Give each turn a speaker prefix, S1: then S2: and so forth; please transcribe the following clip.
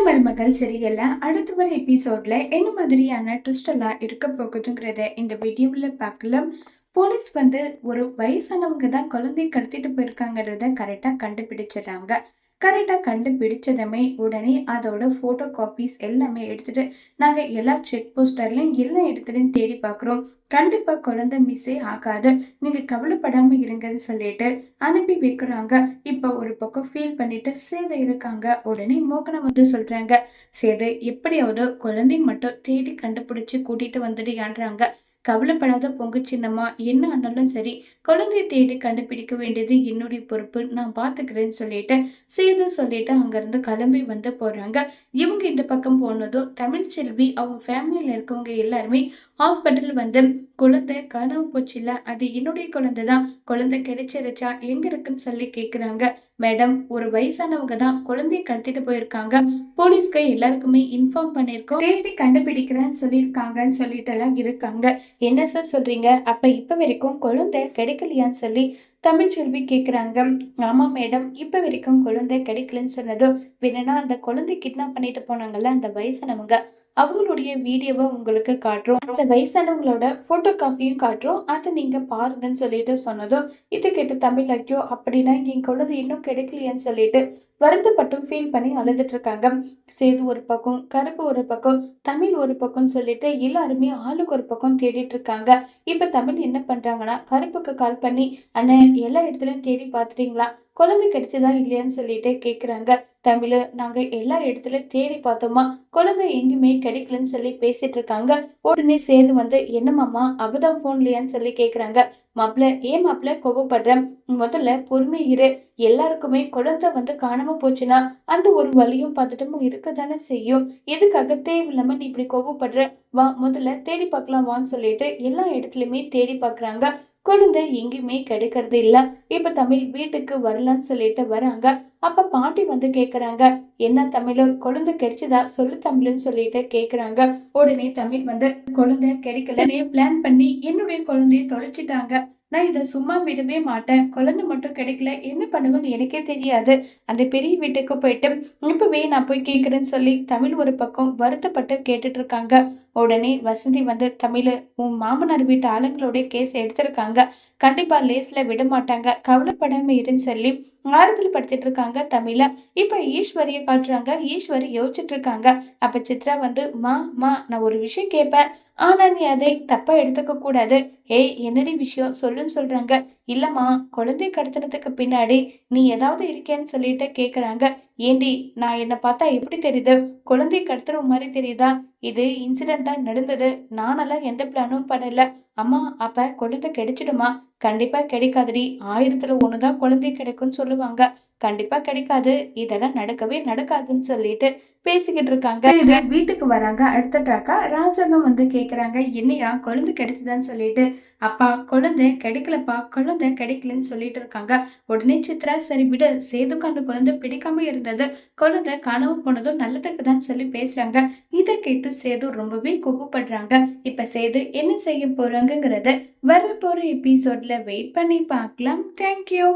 S1: மருமகள் சரியில்ல. அடுத்து வர எபிசோட்ல என்ன மாதிரியான ட்விஸ்ட் எல்லாம் இருக்க போகுதுங்கிறத இந்த வீடியோல பார்க்கலாம். போலீஸ் ஒரு வயசானவங்க தான் குழந்தைய கடத்திட்டு போயிருக்காங்கிறத கரெக்டா கண்டுபிடிச்சிடுறாங்க. கரெக்டா கண்டுபிடிச்சதுமே உடனே அதோட போட்டோ காப்பீஸ் எல்லாமே எடுத்துட்டு நாங்க எல்லா செக் போஸ்டர்லயும் எல்லா இடத்துலயும் தேடி பார்க்குறோம். கண்டிப்பா குழந்தை மிஸ்ஸே ஆகாது. நீங்க கவலைப்படாம இருங்கன்னு சொல்லிட்டு அனுப்பி வைக்கிறாங்க. இப்ப ஒரு பக்கம் ஃபீல் பண்ணிட்டு சேது இருக்காங்க. உடனே மோகனம் சொல்றாங்க, சேது எப்படியாவது குழந்தை மட்டும் தேடி கண்டுபிடிச்சு கூட்டிட்டு வந்துடுயான்றாங்க. கவலைப்படாத பொங்கு சின்னம்மா, என்ன ஆனாலும் சரி குழந்தைய தேடி கண்டுபிடிக்க வேண்டியது என்னுடைய பொறுப்பு, நான் பாத்துக்கிறேன்னு சொல்லிட்டு சேது சொல்லிட்டு அங்கிருந்து கிளம்பி போறாங்க. இவங்க இந்த பக்கம் போனதும் தமிழ்ச்செல்வி அவங்க ஃபேமிலியில இருக்கவங்க எல்லாருமே ஹாஸ்பிட்டல் குழந்தை காணாம போச்சுல, அது என்னுடைய குழந்தை தான், குழந்தை கிடைச்சிருச்சா, எங்க இருக்குன்னு சொல்லி கேக்குறாங்க. மேடம், ஒரு வயசானவங்க தான் குழந்தைய கடத்திட்டு போயிருக்காங்க, போலீஸ்க்கு எல்லாருக்குமே இன்ஃபார்ம் பண்ணிருக்கோம், தேடி கண்டுபிடிக்கிறேன்னு சொல்லியிருக்காங்கன்னு சொல்லிட்டு எல்லாம் இருக்காங்க. என்ன சார் சொல்றீங்க? அப்ப இப்ப வரைக்கும் குழந்தை கிடைக்கலையான்னு சொல்லி தமிழ்ச்செல்வி கேக்குறாங்க. ஆமா மேடம், இப்ப வரைக்கும் குழந்தை கிடைக்கலன்னு சொன்னதும், வேணும்னா அந்த குழந்தை கிட்னாப் பண்ணிட்டு போனாங்கல்ல அந்த வயசானவங்க, அவங்களுடைய வீடியோவை உங்களுக்கு காட்டுறோம், அந்த வயசானவங்களோட போட்டோ காப்பியும் காட்டுறோம், அதை நீங்க பாருங்கன்னு சொல்லிட்டு சொன்னதும் இது கேட்டு தமிழ், ஐயோ அப்படின்னா என் குழந்தை இன்னும் கிடைக்கலையான்னு சொல்லிட்டு வருத்தப்பட்டும் ஃபீல் பண்ணி அழுதுட்டு இருக்காங்க. சேது ஒரு பக்கம், கருப்பு ஒரு பக்கம், தமிழ் ஒரு பக்கம் சொல்லிட்டு எல்லாருமே ஆளுக்கு ஒரு பக்கம் தேடிட்டு இருக்காங்க. இப்ப தமிழ் என்ன பண்றாங்கன்னா கருப்புக்கு கால் பண்ணி, அண்ணன் எல்லா இடத்துலயும் தேடி பார்த்துட்டீங்களா, குழந்தை கிடைச்சதா இல்லையான்னு சொல்லிட்டு கேக்குறாங்க. தமிழ், நாங்க எல்லா இடத்துலயும் தேடி பார்த்தோமா, குழந்தை எங்குமே கிடைக்கலன்னு சொல்லி பேசிட்டு இருக்காங்க. உடனே சேது என்னமாமா அவதான் போன்லையான்னு சொல்லி கேக்குறாங்க. மாப்பிள்ள, ஏன் மாப்பிள்ள கோபப்படுற, முதல்ல பொறுமை இரு, எல்லாருக்குமே குழந்தை காணாம போச்சுன்னா அந்த ஒரு வலியும் பதட்டமும் இருக்கத்தானே செய்யும், எதுக்காக தேவையில்லாம நீ இப்படி கோபப்படுற, வா முதல்ல தேடி பார்க்கலாம் வான்னு சொல்லிட்டு எல்லா இடத்துலயுமே தேடி பார்க்கறாங்க. குழந்தை எங்கேயுமே கிடைக்கிறது இல்ல. இப்ப தமிழ் வீட்டுக்கு வரலன்னு சொல்லிட்டு வராங்க. அப்ப பாட்டி கேக்குறாங்க, என்ன தமிழ், குழந்தை கிடைச்சதா சொல்லு தமிழ்னு சொல்லிட்டு கேக்குறாங்க. உடனே தமிழ் குழந்தை கிடைக்கல, பிளான் பண்ணி என்னுடைய குழந்தைய தொலைச்சிட்டாங்க, நான் இதை சும்மா விடவே மாட்டேன், குழந்தை மட்டும் கிடைக்கல என்ன பண்ணுவேன்னு எனக்கே தெரியாது, அந்த பெரிய வீட்டுக்கு போயிட்டு இப்பவே நான் போய் கேட்குறேன்னு சொல்லி தமிழ் ஒரு பக்கம் வருத்தப்பட்டு கேட்டுட்டு இருக்காங்க. உடனே வசந்தி தமிழ், உன் மாமனார் வீட்டு ஆளுங்களோட கேஸ் எடுத்திருக்காங்க, கண்டிப்பா லேஸ்ல விட மாட்டாங்க, கவலைப்படாம இருன்னு சொல்லி ஆறுதல் படுத்திட்டு இருக்காங்க தமிழ. இப்ப ஈஸ்வரிய காட்டுறாங்க. ஈஸ்வரி யோசிச்சுட்டு இருக்காங்க. அப்ப சித்ரா மா மா நான் ஒரு விஷயம் கேட்பேன், ஆனா நீ அதை தப்பா எடுத்துக்க கூடாது, ஏய் என்னடி விஷயம் சொல்லுன்னு சொல்றாங்க. இல்லம்மா, குழந்தை கடத்தினதுக்கு பின்னாடி நீ ஏதாவது இருக்கேன்னு சொல்லிட்டு கேக்குறாங்க. ஏண்டி, நான் என்ன பார்த்தா எப்படி தெரியுது, குழந்தை கடத்துற மாதிரி தெரியுதா, இது இன்சிடென்டா நடந்தது, நானெல்லாம் எந்த பிளானும் பண்ணல. அம்மா, அப்ப குழந்தை கிடைச்சிடுமா? கண்டிப்பா கிடைக்காதுடி, 1000ல் 1 தான் குழந்தை கிடைக்கும்னு சொல்லுவாங்க, கண்டிப்பா கிடைக்காது, இதெல்லாம் நடக்கவே நடக்காதுன்னு சொல்லிட்டு பேசிக்கிட்டு இருக்காங்க. இது வீட்டுக்கு வராங்க. அடுத்த ட்ராக்கா ராஜாங்கம் கேக்குறாங்க, என்னையா குழந்தை கிடைச்சதான்னு சொல்லிட்டு. அப்பா, குழந்தை கிடைக்கலப்பா, குழந்தை கிடைக்கலன்னு சொல்லிட்டு இருக்காங்க. உடனே சித்ரா, சரி விடு, சேதுக்கு அந்த குழந்தை பிடிக்காம இருந்தது, குழந்தை காணாம போனதும் நல்லதுக்கு தான் சொல்லி பேசுறாங்க. இதை கேட்டு சேது ரொம்பவே கோபப்படுறாங்க. இப்ப சேது என்ன செய்ய போறாங்கிறத வரப்போற எபிசோட்ல வெயிட் பண்ணி பார்க்கலாம். தேங்க்யூ.